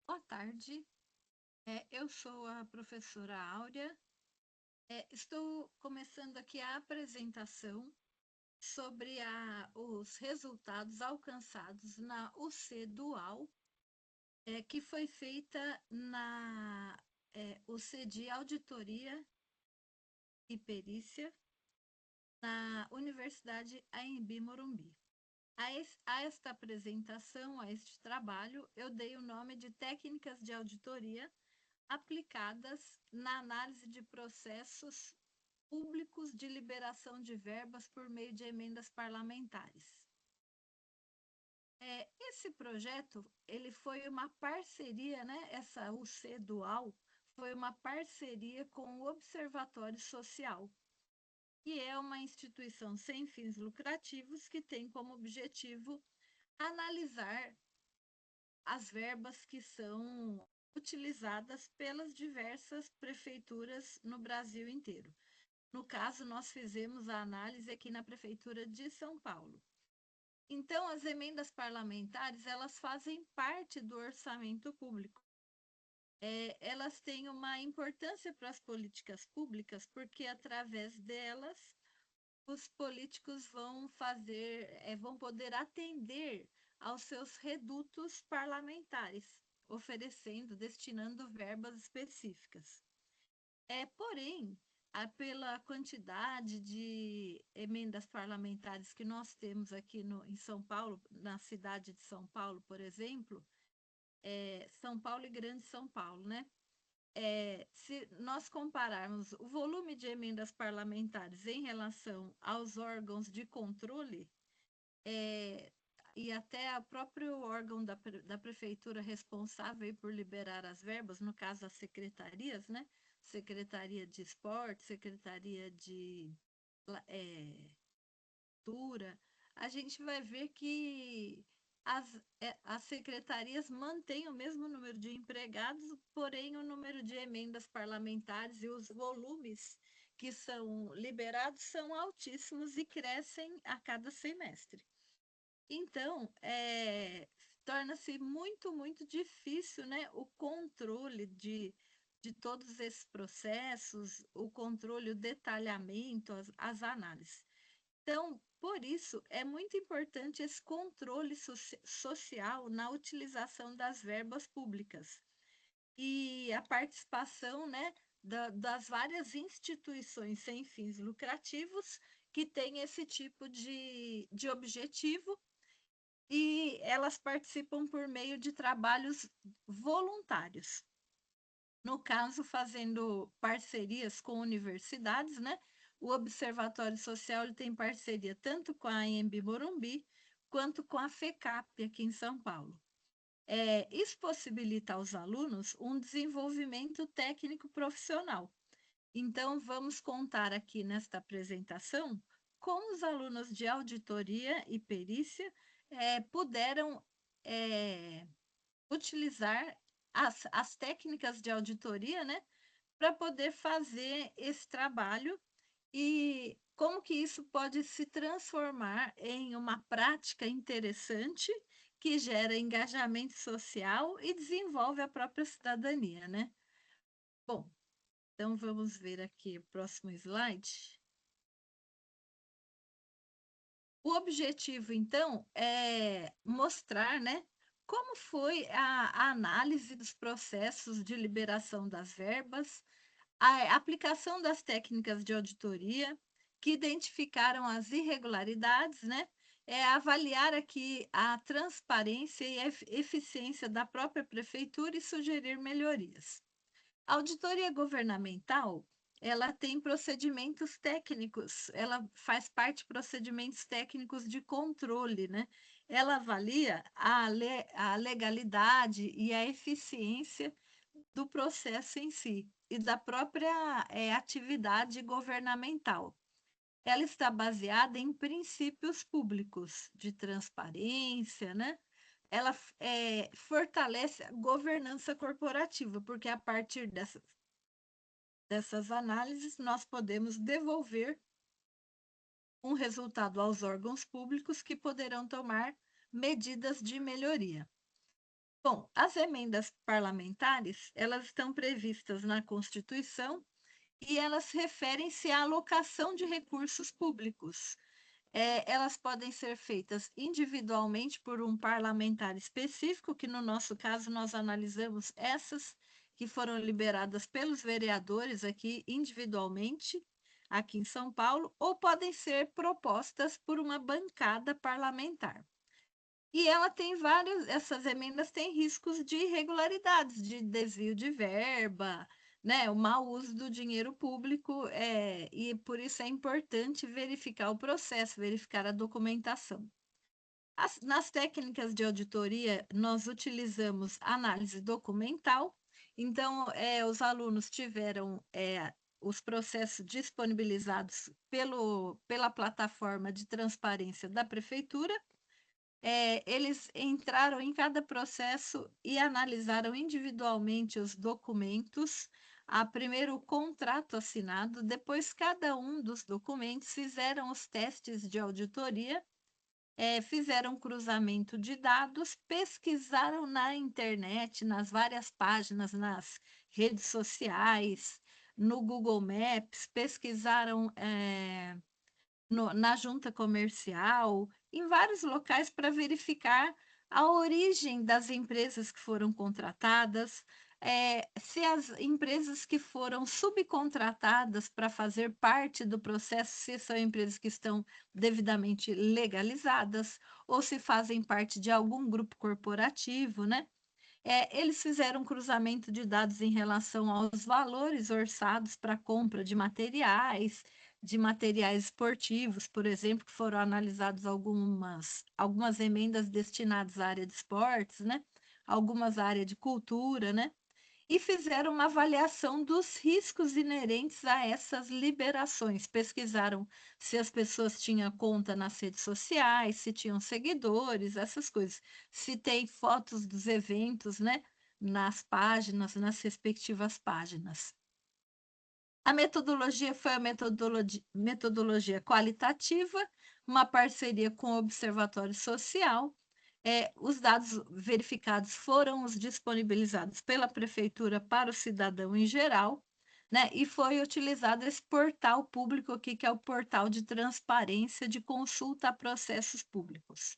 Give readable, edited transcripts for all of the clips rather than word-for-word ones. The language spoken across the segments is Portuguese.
Boa tarde, eu sou a professora Áurea. Estou começando aqui a apresentação sobre os resultados alcançados na UC Dual, que foi feita na UC de Auditoria e Perícia, na Universidade Anhembi Morumbi. A esta apresentação, a este trabalho, eu dei o nome de Técnicas de Auditoria aplicadas na análise de processos públicos de liberação de verbas por meio de emendas parlamentares. Esse projeto, ele foi uma parceria, né? Essa UC Dual foi uma parceria com o Observatório Social, que é uma instituição sem fins lucrativos que tem como objetivo analisar as verbas que são utilizadas pelas diversas prefeituras no Brasil inteiro. No caso, nós fizemos a análise aqui na Prefeitura de São Paulo. Então, as emendas parlamentares, elas fazem parte do orçamento público. Elas têm uma importância para as políticas públicas, porque através delas, os políticos vão poder atender aos seus redutos parlamentares, oferecendo, destinando verbas específicas. Porém, pela quantidade de emendas parlamentares que nós temos aqui em São Paulo, na cidade de São Paulo, por exemplo, São Paulo e Grande São Paulo, né? Se nós compararmos o volume de emendas parlamentares em relação aos órgãos de controle, é, e até o próprio órgão da prefeitura responsável por liberar as verbas, no caso as secretarias, né? Secretaria de Esporte, Secretaria de Cultura, a gente vai ver que as secretarias mantêm o mesmo número de empregados, porém o número de emendas parlamentares e os volumes que são liberados são altíssimos e crescem a cada semestre. Então, torna-se muito, muito difícil, né, o controle de todos esses processos, o controle, o detalhamento, as análises. Então, por isso, é muito importante esse controle social na utilização das verbas públicas e a participação, né, das várias instituições sem fins lucrativos que têm esse tipo de objetivo e elas participam por meio de trabalhos voluntários. No caso, fazendo parcerias com universidades, né? O Observatório Social ele tem parceria tanto com a AMB Morumbi quanto com a FECAP aqui em São Paulo. Isso possibilita aos alunos um desenvolvimento técnico profissional. Então, vamos contar aqui nesta apresentação como os alunos de auditoria e perícia puderam utilizar as técnicas de auditoria, né, para poder fazer esse trabalho e como que isso pode se transformar em uma prática interessante que gera engajamento social e desenvolve a própria cidadania, né? Bom, então vamos ver aqui o próximo slide. O objetivo, então, é mostrar, né, como foi a análise dos processos de liberação das verbas, a aplicação das técnicas de auditoria, que identificaram as irregularidades, né? Avaliar aqui a transparência e eficiência da própria prefeitura e sugerir melhorias. A auditoria governamental, ela tem procedimentos técnicos, ela faz parte de procedimentos técnicos de controle, né? Ela avalia a legalidade e a eficiência do processo em si e da própria atividade governamental. Ela está baseada em princípios públicos de transparência, né? Ela fortalece a governança corporativa, porque a partir dessas análises nós podemos devolver um resultado aos órgãos públicos que poderão tomar medidas de melhoria. Bom, as emendas parlamentares, elas estão previstas na Constituição e elas referem-se à alocação de recursos públicos. Elas podem ser feitas individualmente por um parlamentar específico, que no nosso caso nós analisamos essas que foram liberadas pelos vereadores aqui individualmente, aqui em São Paulo, ou podem ser propostas por uma bancada parlamentar. E ela tem vários, essas emendas têm riscos de irregularidades, de desvio de verba, né? O mau uso do dinheiro público, e por isso é importante verificar o processo, verificar a documentação. Nas técnicas de auditoria, nós utilizamos análise documental, então, os alunos tiveram os processos disponibilizados pela plataforma de transparência da prefeitura. Eles entraram em cada processo e analisaram individualmente os documentos, primeiro o contrato assinado, depois cada um dos documentos fizeram os testes de auditoria, fizeram cruzamento de dados, pesquisaram na internet, nas várias páginas, nas redes sociais, no Google Maps, pesquisaram na junta comercial, em vários locais para verificar a origem das empresas que foram contratadas, se as empresas que foram subcontratadas para fazer parte do processo, se são empresas que estão devidamente legalizadas, ou se fazem parte de algum grupo corporativo, né? Eles fizeram um cruzamento de dados em relação aos valores orçados para compra de materiais esportivos, por exemplo, que foram analisados algumas emendas destinadas à área de esportes, né? Algumas à área de cultura, né? E fizeram uma avaliação dos riscos inerentes a essas liberações. Pesquisaram se as pessoas tinham conta nas redes sociais, se tinham seguidores, essas coisas. Se tem fotos dos eventos, né, nas páginas, nas respectivas páginas. A metodologia foi a metodologia qualitativa, uma parceria com o Observatório Social. Os dados verificados foram os disponibilizados pela prefeitura para o cidadão em geral, né? E foi utilizado esse portal público aqui, que é o portal de transparência de consulta a processos públicos.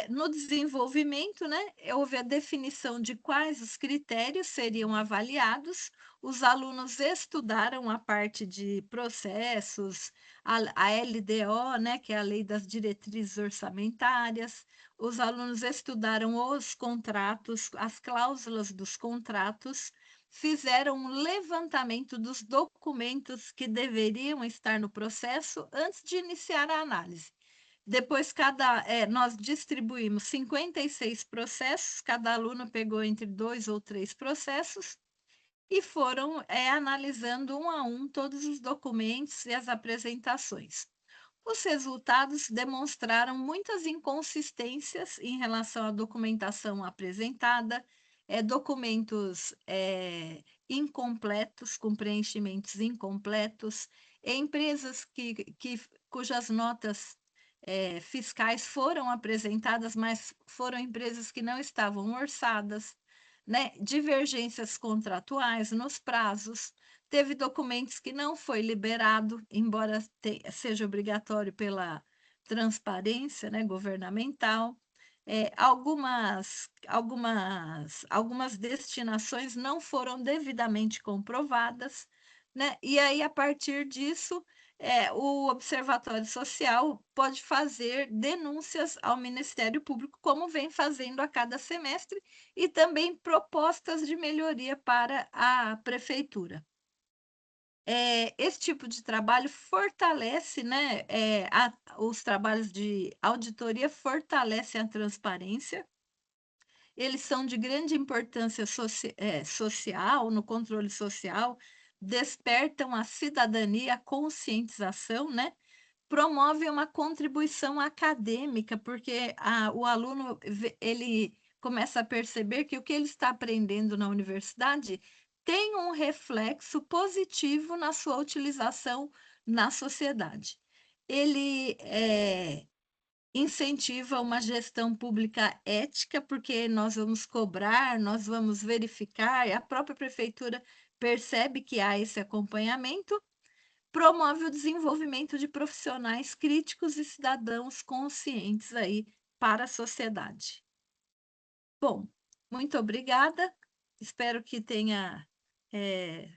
No desenvolvimento, né, houve a definição de quais os critérios seriam avaliados. Os alunos estudaram a parte de processos, a LDO, né, que é a Lei das Diretrizes Orçamentárias. Os alunos estudaram os contratos, as cláusulas dos contratos, fizeram um levantamento dos documentos que deveriam estar no processo antes de iniciar a análise. Depois, nós distribuímos 56 processos, cada aluno pegou entre 2 ou 3 processos e foram analisando um a um todos os documentos e as apresentações. Os resultados demonstraram muitas inconsistências em relação à documentação apresentada, documentos incompletos, com preenchimentos incompletos, empresas cujas notas fiscais foram apresentadas, mas foram empresas que não estavam orçadas, né? Divergências contratuais nos prazos, teve documentos que não foi liberado, embora seja obrigatório pela transparência, né, governamental. Algumas destinações não foram devidamente comprovadas, né? E aí, a partir disso, o Observatório Social pode fazer denúncias ao Ministério Público, como vem fazendo a cada semestre, e também propostas de melhoria para a prefeitura. Esse tipo de trabalho fortalece, né, os trabalhos de auditoria fortalecem a transparência, eles são de grande importância social, no controle social, despertam a cidadania, a conscientização, né? Promove uma contribuição acadêmica, porque o aluno ele começa a perceber que o que ele está aprendendo na universidade tem um reflexo positivo na sua utilização na sociedade. Ele incentiva uma gestão pública ética, porque nós vamos cobrar, nós vamos verificar, e a própria prefeitura percebe que há esse acompanhamento, promove o desenvolvimento de profissionais críticos e cidadãos conscientes aí para a sociedade. Bom, muito obrigada. Espero que tenha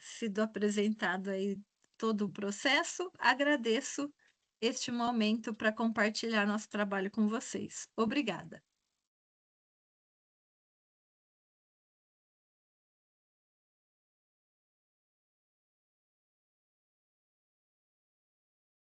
sido apresentado aí todo o processo. Agradeço este momento para compartilhar nosso trabalho com vocês. Obrigada.